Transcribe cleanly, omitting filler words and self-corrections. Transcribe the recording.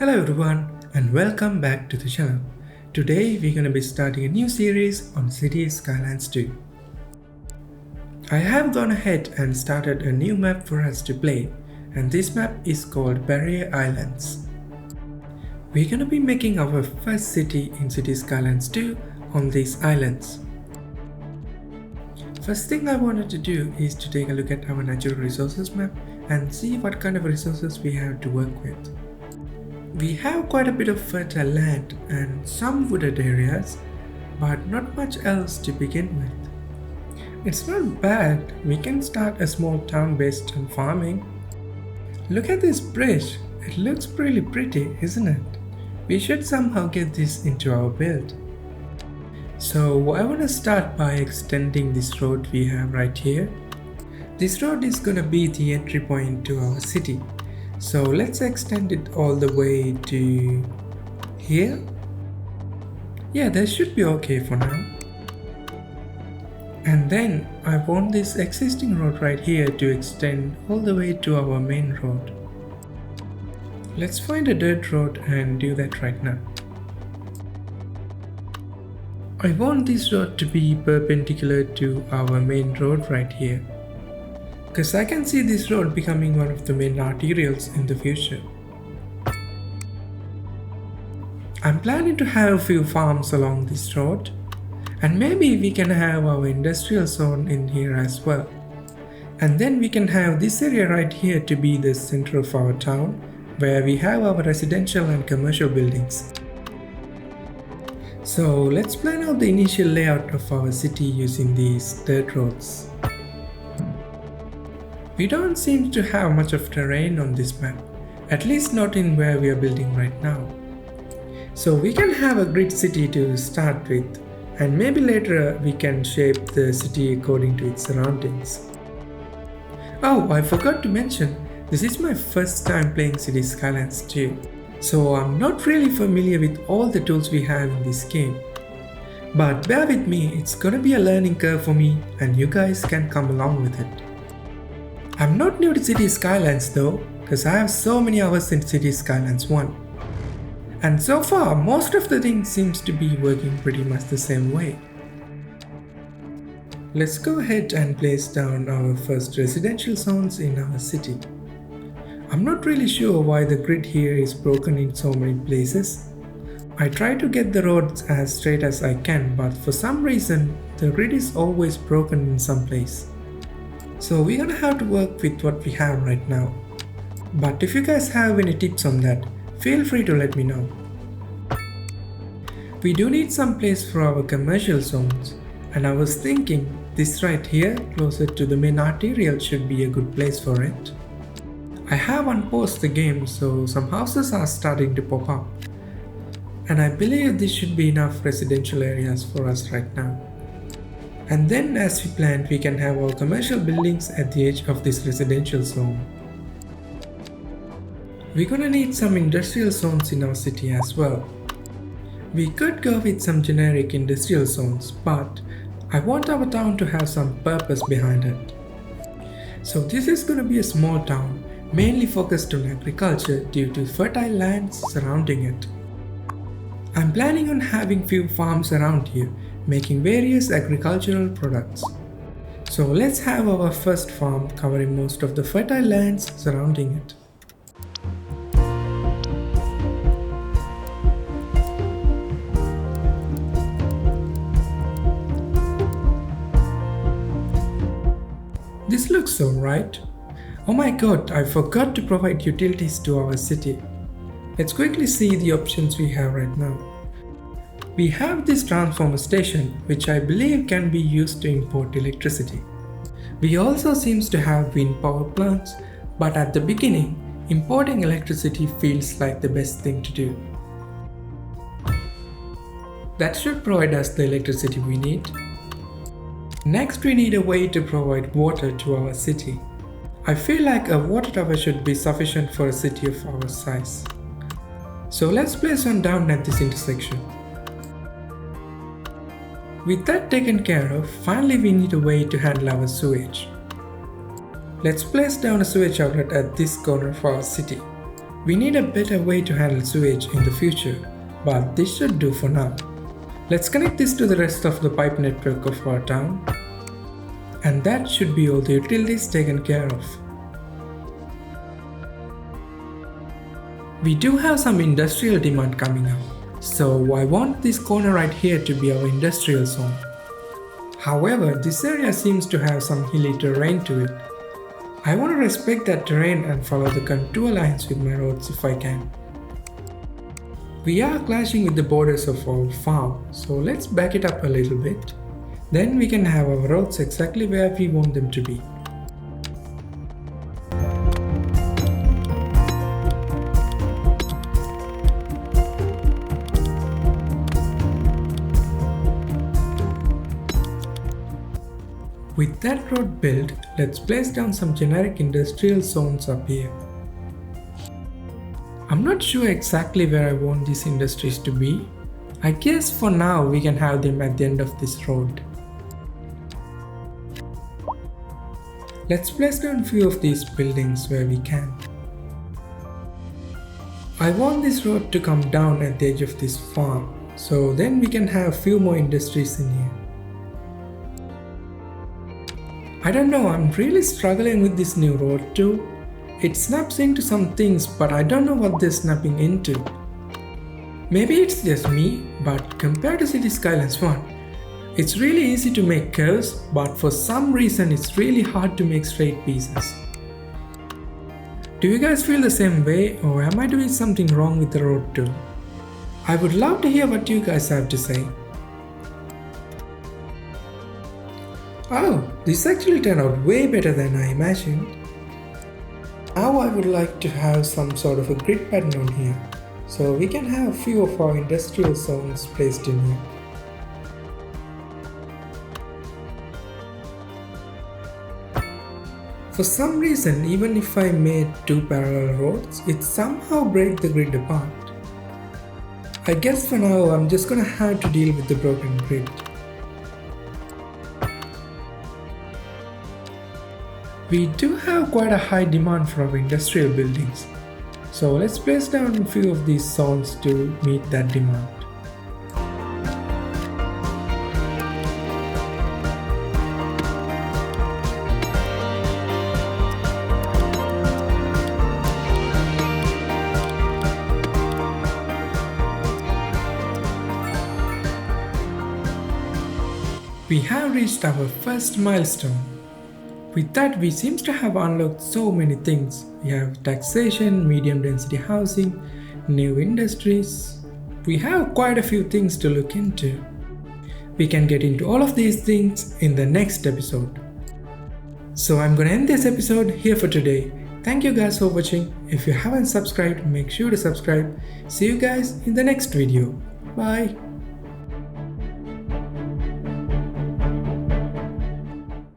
Hello everyone and welcome back to the channel. Today we're going to be starting a new series on City Skylines 2. I have gone ahead and started a new map for us to play, and this map is called Barrier Islands. We're going to be making our first city in City Skylines 2 on these islands. First thing I wanted to do is to take a look at our natural resources map and see what kind of resources we have to work with. We have quite a bit of fertile land and some wooded areas, but not much else to begin with. It's not bad, we can start a small town based on farming. Look at this bridge, it looks really pretty, isn't it? We should somehow get this into our build. So I want to start by extending this road we have right here. This road is gonna be the entry point to our city. So let's extend it all the way to here. Yeah, that should be okay for now. And then I want this existing road right here to extend all the way to our main road. Let's find a dirt road and do that right now. I want this road to be perpendicular to our main road right here, because I can see this road becoming one of the main arterials in the future. I'm planning to have a few farms along this road, and maybe we can have our industrial zone in here as well. And then we can have this area right here to be the center of our town, where we have our residential and commercial buildings. So let's plan out the initial layout of our city using these dirt roads. We don't seem to have much of terrain on this map, at least not in where we are building right now. So we can have a grid city to start with, and maybe later we can shape the city according to its surroundings. Oh, I forgot to mention, this is my first time playing City Skylines 2, so I'm not really familiar with all the tools we have in this game. But bear with me, it's gonna be a learning curve for me, and you guys can come along with it. I'm not new to City Skylines though, because I have so many hours in City Skylines 1. And so far, most of the things seems to be working pretty much the same way. Let's go ahead and place down our first residential zones in our city. I'm not really sure why the grid here is broken in so many places. I try to get the roads as straight as I can, but for some reason, the grid is always broken in some place. So we're gonna have to work with what we have right now. But if you guys have any tips on that, feel free to let me know. We do need some place for our commercial zones, and I was thinking this right here closer to the main arterial should be a good place for it. I have unpaused the game, so some houses are starting to pop up, and I believe this should be enough residential areas for us right now. And then as we planned, we can have our commercial buildings at the edge of this residential zone. We're gonna need some industrial zones in our city as well. We could go with some generic industrial zones, but I want our town to have some purpose behind it. So this is gonna be a small town, mainly focused on agriculture due to fertile lands surrounding it. I'm planning on having few farms around here, making various agricultural products. So let's have our first farm covering most of the fertile lands surrounding it. This looks alright. Oh my god, I forgot to provide utilities to our city. Let's quickly see the options we have right now. We have this transformer station, which I believe can be used to import electricity. We also seems to have wind power plants, but at the beginning, importing electricity feels like the best thing to do. That should provide us the electricity we need. Next, we need a way to provide water to our city. I feel like a water tower should be sufficient for a city of our size. So let's place one down at this intersection. With that taken care of, finally we need a way to handle our sewage. Let's place down a sewage outlet at this corner for our city. We need a better way to handle sewage in the future, but this should do for now. Let's connect this to the rest of the pipe network of our town, and that should be all the utilities taken care of. We do have some industrial demand coming up, so I want this corner right here to be our industrial zone. However, this area seems to have some hilly terrain to it. I want to respect that terrain and follow the contour lines with my roads if I can. We are clashing with the borders of our farm, so let's back it up a little bit. Then we can have our roads exactly where we want them to be. With that road built, let's place down some generic industrial zones up here. I'm not sure exactly where I want these industries to be. I guess for now we can have them at the end of this road. Let's place down a few of these buildings where we can. I want this road to come down at the edge of this farm, so then we can have a few more industries in here. I don't know, I'm really struggling with this new road too. It snaps into some things, but I don't know what they're snapping into. Maybe it's just me, but compared to City Skylines 1, it's really easy to make curves, but for some reason it's really hard to make straight pieces. Do you guys feel the same way, or am I doing something wrong with the road too? I would love to hear what you guys have to say. Oh, this actually turned out way better than I imagined. Now I would like to have some sort of a grid pattern on here, so we can have a few of our industrial zones placed in here. For some reason, even if I made two parallel roads, it somehow breaks the grid apart. I guess for now I'm just gonna have to deal with the broken grid. We do have quite a high demand for our industrial buildings, so let's place down a few of these zones to meet that demand. We have reached our first milestone. With that, we seem to have unlocked so many things. We have taxation, medium density housing, new industries. We have quite a few things to look into. We can get into all of these things in the next episode. So I'm gonna end this episode here for today. Thank you guys for watching. If you haven't subscribed, make sure to subscribe. See you guys in the next video. Bye.